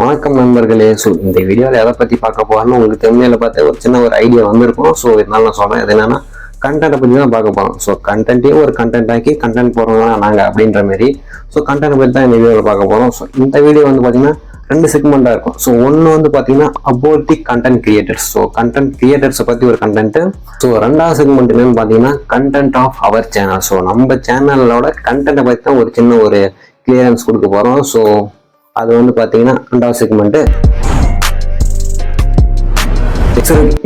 வணக்கம் நண்பர்களே. ஸோ இந்த வீடியோவில் எதை பற்றி பார்க்க போகிறோம்னு உங்களுக்கு தமிழில் பார்த்து ஒரு சின்ன ஒரு ஐடியா வந்திருக்கும். ஸோ இதனால நான் சொல்கிறேன், இது என்னன்னா கண்டென்ட்டை பற்றி தான் பார்க்க போகிறோம். ஸோ கண்டென்ட்டே ஒரு கண்டென்ட் ஆக்கி கண்டென்ட் போடுறோம்னா நாங்கள் அப்படின்ற மாதிரி ஸோ கண்டென்ட் பற்றி தான் இந்த வீடியோவில் பார்க்க போகிறோம். ஸோ இந்த வீடியோ வந்து பார்த்தீங்கன்னா 2 செக்மெண்ட்டாக இருக்கும். ஸோ ஒன்று வந்து பார்த்தீங்கன்னா about the content creators. So content கிரியேட்டர்ஸை பற்றி ஒரு கண்டென்ட்டு. ஸோ 2வது செக்மெண்ட் என்னன்னு பார்த்தீங்கன்னா content of our channel. So நம்ம சேனலோட கண்டென்ட்டை பற்றி தான் ஒரு சின்ன ஒரு கிளியரன்ஸ் கொடுக்க போகிறோம். ஸோ அது வந்து பார்த்தீங்கன்னா 2வது செக்மெண்ட்டு.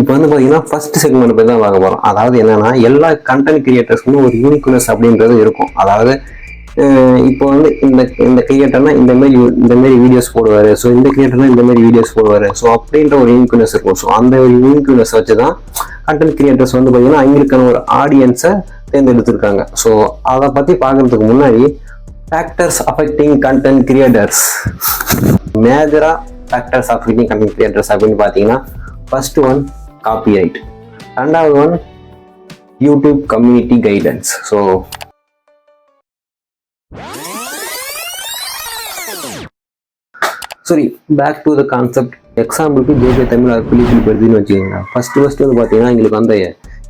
இப்போ வந்து பார்த்தீங்கன்னா ஃபர்ஸ்ட் செக்மெண்ட் பற்றி தான் பார்க்க போகிறோம். அதாவது என்னன்னா எல்லா கண்டென்ட் கிரியேட்டர்ஸ்க்கும் ஒரு யூனிக்னஸ் அப்படின்றது இருக்கும். அதாவது இப்போ வந்து இந்த கிரியேட்டர்னா இந்த மாதிரி வீடியோஸ் போடுவார், ஸோ இந்த கிரியேட்டர்னா இந்த மாதிரி வீடியோஸ் போடுவார், ஸோ அப்படின்ற ஒரு யூனிக்னஸ் இருக்கும். ஸோ அந்த ஒரு யூனிக்னஸ் வச்சு தான் கண்டென்ட் கிரியேட்டர்ஸ் வந்து பார்த்தீங்கன்னா அவங்களுக்கான ஒரு ஆடியன்ஸை தேர்ந்தெடுத்திருக்காங்க. ஸோ அதை பற்றி பார்க்கறதுக்கு முன்னாடி factors affecting content creators, major factors affecting content creators அப்படின்னு பார்த்தீங்கன்னா first one copyright, ரெண்டாவது one YouTube community guidance. So sorry, back to the concept. எக்ஸாம்பிளுக்கு ஜேகே தமிழ் பிலிப்பில் படுதுன்னு வச்சுக்கோங்க. ஃபர்ஸ்ட் வந்து பார்த்தீங்கன்னா எங்களுக்கு அந்த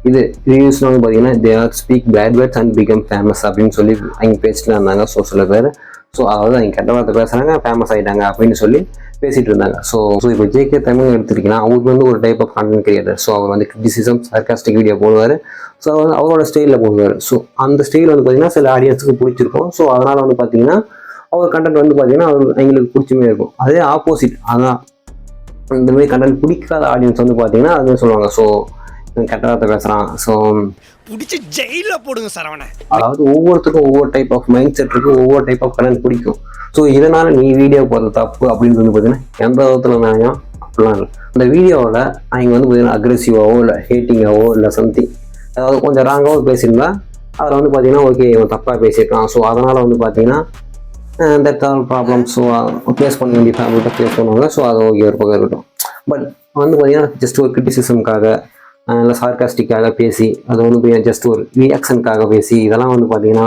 இது ரிவ்யூஸ்லாம் வந்து பார்த்தீங்கன்னா they are speak bad words and become famous அப்படின்னு சொல்லி அவங்க பேசிட்டு இருந்தாங்க. ஸோ சில பேர் ஸோ அதாவது அவங்க கெட்ட வார்த்தை பேசுகிறாங்க, ஃபேமஸ் ஆகிட்டாங்க அப்படின்னு சொல்லி பேசிகிட்டு இருந்தாங்க. ஸோ இப்போ ஜேகே தமிழ் எடுத்துக்கிட்டிங்கன்னா அவருக்கு வந்து ஒரு type of content creator. So அவர் வந்து கிரிட்டிசிசம் சர்காஸ்டிக் வீடியோ போடுவார். ஸோ வந்து அவரோட ஸ்டைலில் போடுவார். ஸோ அந்த ஸ்டைல் வந்து பார்த்தீங்கன்னா சில ஆடியன்ஸுக்கு பிடிச்சிருக்கும். ஸோ அதனால் வந்து பார்த்தீங்கன்னா அவர் கண்டென்ட் வந்து பார்த்தீங்கன்னா அவங்களுக்கு பிடிச்சுமே இருக்கும். அதே ஆப்போசிட், அதான் இந்த மாதிரி கண்டென்ட் பிடிக்காத ஆடியன்ஸ் வந்து பார்த்தீங்கன்னா அதுன்னு சொல்லுவாங்க. ஸோ கெட்ட வார்த்தை பேசுறான், ஸோ பிடிச்சி ஜெயில போடுங்க சரவண. அதாவது ஒவ்வொருத்தருக்கும் ஒவ்வொரு டைப் ஆஃப் மைண்ட் செட் இருக்கு, ஒவ்வொரு டைப் ஆஃப் கண்டென்ட் பிடிக்கும். ஸோ இதனால நீ வீடியோ போடுறது தப்பு அப்படின்னு வந்து பார்த்தீங்கன்னா எந்த விதத்துல நியாயம் அப்படிலாம் இல்லை. அந்த வீடியோவில் அவங்க வந்து பார்த்தீங்கன்னா அக்ரெசிவாவோ இல்லை ஹேட்டிங்காவோ இல்லை சம்திங் அதாவது கொஞ்சம் ராங்காவோ பேசியிருந்தா அதில் வந்து பார்த்தீங்கன்னா ஓகே இவன் தப்பாக பேசியிருக்கான். ஸோ அதனால் வந்து பார்த்தீங்கன்னா that all problem. So face பண்ண வேண்டிய ஃபேமிலிட்ட ஃபேஸ் பண்ணுவாங்க. ஸோ அது ஓகே ஒரு பக்கம் இருக்கட்டும். பட் வந்து பார்த்தீங்கன்னா ஜஸ்ட் ஒரு கிரிட்டிசிசம்காக இல்லை சார்காஸ்டிக்காக பேசி அது வந்து ஜஸ்ட் ஒரு ரியாக்ஷனுக்காக பேசி இதெல்லாம் வந்து பார்த்தீங்கன்னா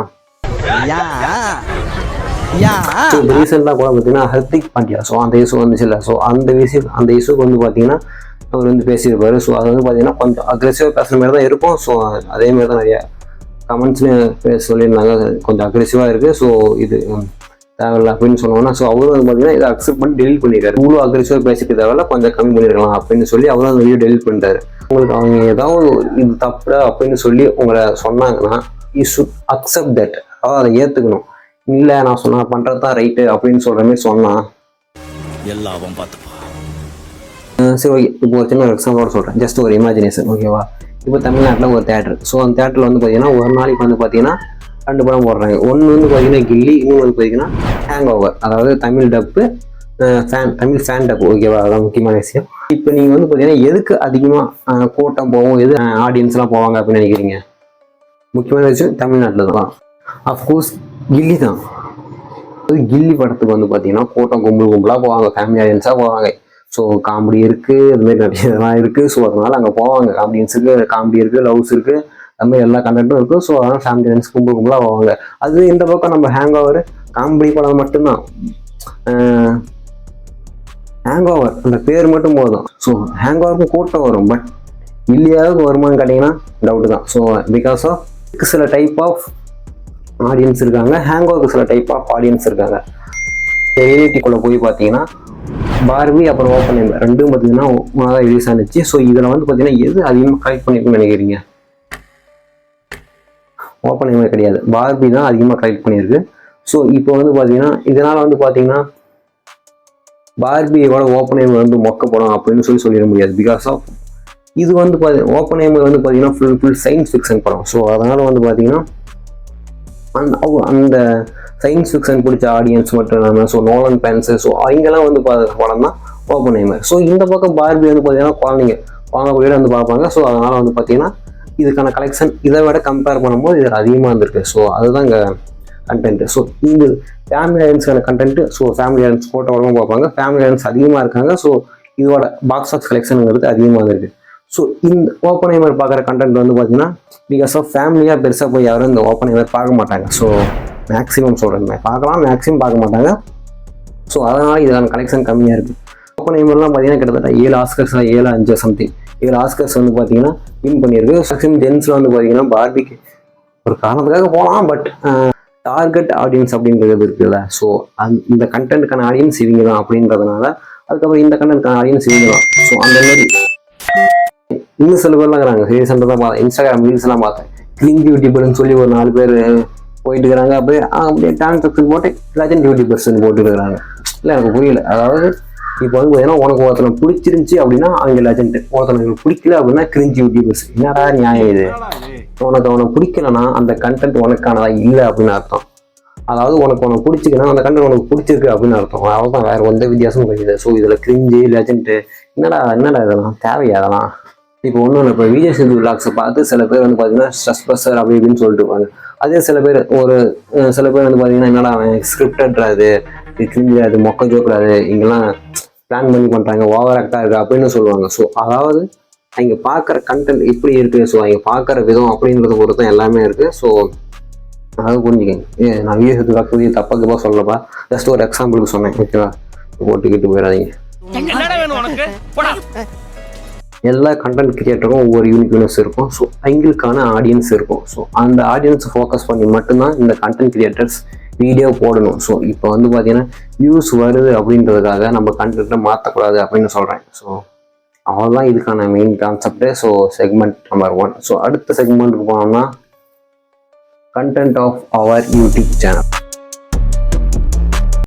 ரீசெண்டாக கூட பார்த்தீங்கன்னா ஹர்திக் பாண்டியா ஸோ அந்த இஷ்யூ வந்துச்சு இல்லை. ஸோ அந்த இஷ்யூக்கு வந்து பார்த்தீங்கன்னா அவர் வந்து பேசியிருப்பாரு. ஸோ அது வந்து பார்த்தீங்கன்னா கொஞ்சம் அக்ரெசிவாக பேசுகிற மாதிரி தான் இருக்கும். ஸோ அதேமாதிரி தான் நிறையா கமெண்ட்ஸ்லேயும் சொல்லியிருந்தாங்க கொஞ்சம் அக்ரெசிவாக இருக்குது. ஸோ இது தேவையில்ல அப்படின்னு சொன்னோம்னா ஸோ அவரும் வந்து பார்த்தீங்கன்னா இதை அக்செப்ட் பண்ணி டெலிட் பண்ணியிருக்காரு. இவ்வளோ அக்ரெசிவாக பேசிட்டு தேவையில்ல கொஞ்சம் கம்மி பண்ணியிருக்கலாம் அப்படின்னு சொல்லி அவரும் அந்த வீடியோ டெலிட் பண்ணிட்டாரு. உங்களுக்கு அவங்க ஏதாவது இது தப்பு அப்படின்னு சொல்லி உங்களை சொன்னாங்கன்னா யூ ஷுட் அக்செப்ட் தட், அதாவது அதை ஏற்றுக்கணும். இல்லை நான் சொன்னால் பண்ணுறது தான் ரைட்டு அப்படின்னு சொல்கிற மாதிரி சொன்னால் எல்லாம் பார்த்துப்பா. சரி ஓகே, இப்போ ஒரு சின்ன ஒரு எக்ஸாம்பிளோட சொல்கிறேன், ஜஸ்ட் ஒரு இமேஜினேஷன் ஓகேவா. இப்போ தமிழ்நாட்டில் ஒரு தேட்டர். ஸோ அந்த தேட்டரில் வந்து பார்த்தீங்கன்னா ஒரு நாளைக்கு வந்து பார்த்தீங்கன்னா 2 படம் போடுறாங்க. ஒன்று வந்து பார்த்தீங்கன்னா கில்லி, இன்னொன்று வந்து பார்த்தீங்கன்னா ஹேங் ஓவர், அதாவது தமிழ் டப்பு தமிழ் ஃபேன் டப்பு ஓகேவா. அதான் முக்கியமான விஷயம். இப்போ நீங்கள் வந்து பார்த்தீங்கன்னா எதுக்கு அதிகமாக கூட்டம் போவோம், எது ஆடியன்ஸ்லாம் போவாங்க அப்படின்னு நினைக்கிறீங்க? முக்கியமான விஷயம் தமிழ்நாட்டில் தான். அஃப்கோர்ஸ் கில்லி தான். கில்லி படத்துக்கு வந்து பார்த்தீங்கன்னா கூட்டம் கும்பலாக போவாங்க, ஃபேமிலி ஆடியன்ஸாக போவாங்க. ஸோ காமெடி இருக்குது, அதுமாரி நிறைய இதெல்லாம் இருக்குது. ஸோ அதனால் அங்கே போவாங்க. காமெடி இருக்குது, லவ்ஸ் இருக்குது, அது மாதிரி எல்லா கண்டென்ட்டும் இருக்குது. ஸோ அதனால் ஃபேமிலி ஆடியன்ஸ் கும்பலாக போவாங்க. அது இந்த பக்கம் நம்ம ஹேங் ஓவர் காமெடி படம் மட்டும்தான். ஹேங் ஓவர் அந்த பேர் மட்டும் போதும். ஸோ ஹேங் ஓவருக்கும் கூட்டம் வரும், பட் இல்லையாவது வருமானு கேட்டிங்கன்னா டவுட்டு தான். ஸோ பிகாஸ் ஆஃப் சில டைப் ஆஃப் ஆடியன்ஸ் இருக்காங்க, ஹேங் ஓவருக்கு சில டைப் ஆஃப் ஆடியன்ஸ் இருக்காங்க. ரியாலிட்டிக்குள்ளே போய் பார்த்தீங்கன்னா பார்பி அப்புறம் ஓப்பன்ஹைமர் ரெண்டும் பார்த்தீங்கன்னா ஒன்றா ரிலீஸ் ஆனிச்சு. ஸோ இதில் வந்து பார்த்தீங்கன்னா எது அதிகமாக கலெக்ட் பண்ணியிருக்குன்னு நினைக்கிறீங்க? ஓப்பன்ஹைமர் கிடையாது, பார்பி தான் அதிகமாக கலெக்ட் பண்ணியிருக்கு. ஸோ இப்போ வந்து பார்த்தீங்கன்னா இதனால் வந்து பார்த்தீங்கன்னா பார்பியோட ஓப்பன்ஹைமர் வந்து மொக்க படம் அப்படின்னு சொல்லிட முடியாது. பிகாஸ் ஆஃப் இது வந்து ஓப்பன்ஹைமர் வந்து பார்த்தீங்கன்னா ஃபுல் சயின்ஸ் ஃபிக்ஷன் படம். ஸோ அதனால் வந்து பார்த்தீங்கன்னா அந்த சயின்ஸ் ஃபிக்ஷன் பிடிச்ச ஆடியன்ஸ் மட்டும் இல்லாமல் ஸோ நோலன் ஃபேன்ஸு ஸோ அவங்கெல்லாம் வந்து படம் தான் ஓப்பன்ஹைமர். ஸோ இந்த பக்கம் பார்பி வந்து பார்த்தீங்கன்னா குழந்தைங்க வந்து பார்ப்பாங்க. ஸோ அதனால் வந்து பார்த்தீங்கன்னா இதுக்கான கலெக்ஷன் இதை விட கம்பேர் பண்ணும்போது இதில் அதிகமாக இருந்திருக்கு. ஸோ அதுதான் இங்கே கண்டென்ட்டு. ஸோ இது ஃபேமிலி ஆடியன்ஸான content. So family audience photo உடம்பு பார்ப்பாங்க, ஃபேமிலி ஆடியன்ஸ் அதிகமாக இருக்காங்க. ஸோ இதோட பாக்ஸ் ஆஃப் கலெக்ஷனுங்கிறது அதிகமாக இருக்குது. ஸோ இந்த ஓப்பன்ஹைமர் பார்க்குற கண்டென்ட் வந்து பார்த்தீங்கன்னா பிகாஸ் ஆஃப் ஃபேமிலியாக பெருசாக போய் யாரும் இந்த ஓப்பன்ஹைமர் பார்க்க மாட்டாங்க. ஸோ மேக்ஸிமம் சொல்கிறேன், பார்க்கலாம், மேக்ஸிமம் பார்க்க மாட்டாங்க. ஸோ அதனால் இதுக்கான கலெக்ஷன் கம்மியாக இருக்குது. ஓப்பன்ஹைமர்லாம் பார்த்தீங்கன்னா கிட்டத்தட்ட 7 ஆஸ்கர்ஸ் 7-5 சம்திங் 7 ஆஸ்கர்ஸ் வந்து பார்த்தீங்கன்னா வின் பண்ணியிருக்கு. மேக்ஸிமம் ஜென்ஸில் வந்து பார்த்தீங்கன்னா பார்பிக்கு ஒரு காரணத்துக்காக போகலாம், பட் டார்கெட் ஆடியன்ஸ் அப்படின்றது இருக்குல்ல. ஸோ இந்த கண்டென்ட்டுக்கான ஆடியன்ஸ் இவங்க தான் அப்படின்றதுனால அதுக்கப்புறம் இந்த கண்டென்ட்கான ஆடியன்ஸ் இவங்க தான். ஸோ அந்த மாதிரி இன்னும் சில பேர்லாம் இருக்கிறாங்க. ரீசெண்டாக தான் பார்த்தேன், இன்ஸ்டாகிராம் ரீல்ஸ்லாம் பார்த்தேன். கிளிங் யூடியூபர்னு சொல்லி ஒரு 4 பேர் போயிட்டு இருக்கிறாங்க. அப்படியே டிரான்சாக்ஷன் போட்டு லெஜண்ட் யூடியூபர்ஸ்ன்னு போட்டு இருக்கிறாங்க. இல்லை எனக்கு புரியல. அதாவது இப்போ வந்து பார்த்தீங்கன்னா உனக்கு ஒருத்தனை பிடிச்சிருந்துச்சி அப்படின்னா அவங்க லெஜண்ட், ஒருத்தனுக்கு பிடிக்கல அப்படின்னா கிரிஞ்ச் யூடியூபர்ஸ். என்னடா நியாயம் இது? உனக்கு அவனை பிடிக்கலன்னா அந்த கண்டென்ட் உனக்கானதா இல்லை அப்படின்னு அர்த்தம். அதாவது உனக்கு பிடிச்சிக்கன்னா அந்த கண்டென்ட் உனக்கு பிடிச்சிருக்கு அப்படின்னு அர்த்தம். அவ்வளோதான், வேறு எந்த வித்தியாசமும் கிடையாது. ஸோ இதில் கிரிஞ்சு லெஜண்ட்டு என்னடா இதெல்லாம் தேவையா? அதெல்லாம் இப்போ ஒன்றும் இல்லை. இப்போ விஜய் சேது விலாக்ஸை பார்த்து சில பேர் வந்து பார்த்தீங்கன்னா ஸ்ட்ரெஸ் ப்ரெஷர் அப்படி இப்படின்னு சொல்லிட்டு இருப்பாங்க. அதே சில பேர் வந்து பார்த்தீங்கன்னா என்னடா அவன் ஸ்கிரிப்டட்றாது, இது கிரிஞ்சாது, மொக்க ஜோக்கிறாது, இங்கெல்லாம் பிளான் பண்ணி பண்ணுறாங்க, ஓவர் ஆக்டாக இருக்குது அப்படின்னு சொல்லுவாங்க. ஸோ அதாவது அவங்க பார்க்குற கண்டென்ட் எப்படி இருக்குது, ஸோ அவங்க பார்க்குற விதம் அப்படின்றத பொறுத்து தான் எல்லாமே இருக்குது. ஸோ அதாவது புரிஞ்சுக்கங்க. நான் விஜய் சேது விலாக் புதிய தப்பாக சொல்லப்பா, ஜஸ்ட் ஒரு எக்ஸாம்பிளுக்கு சொன்னேன், ஓகேவா? போட்டுக்கிட்டு போயிடாதீங்க. எல்லா கண்டென்ட் கிரியேட்டருக்கும் ஒவ்வொரு யூனிக்னஸ் இருக்கும். ஸோ அவங்களுக்கான ஆடியன்ஸ் இருக்கும். ஸோ அந்த ஆடியன்ஸை ஃபோக்கஸ் பண்ணி மட்டும்தான் இந்த கண்டென்ட் கிரியேட்டர்ஸ் வீடியோ போடணும். ஸோ இப்போ வந்து பார்த்தீங்கன்னா வியூஸ் வருது அப்படின்றதுக்காக நம்ம கண்டென்ட்டை மாற்றக்கூடாது அப்படின்னு சொல்கிறேன். ஸோ அவ்வளோதான் இதுக்கான மெயின் கான்செப்டே. So segment number 1. ஸோ அடுத்த செக்மெண்ட்டுக்கு போனோம்னா content of our YouTube channel.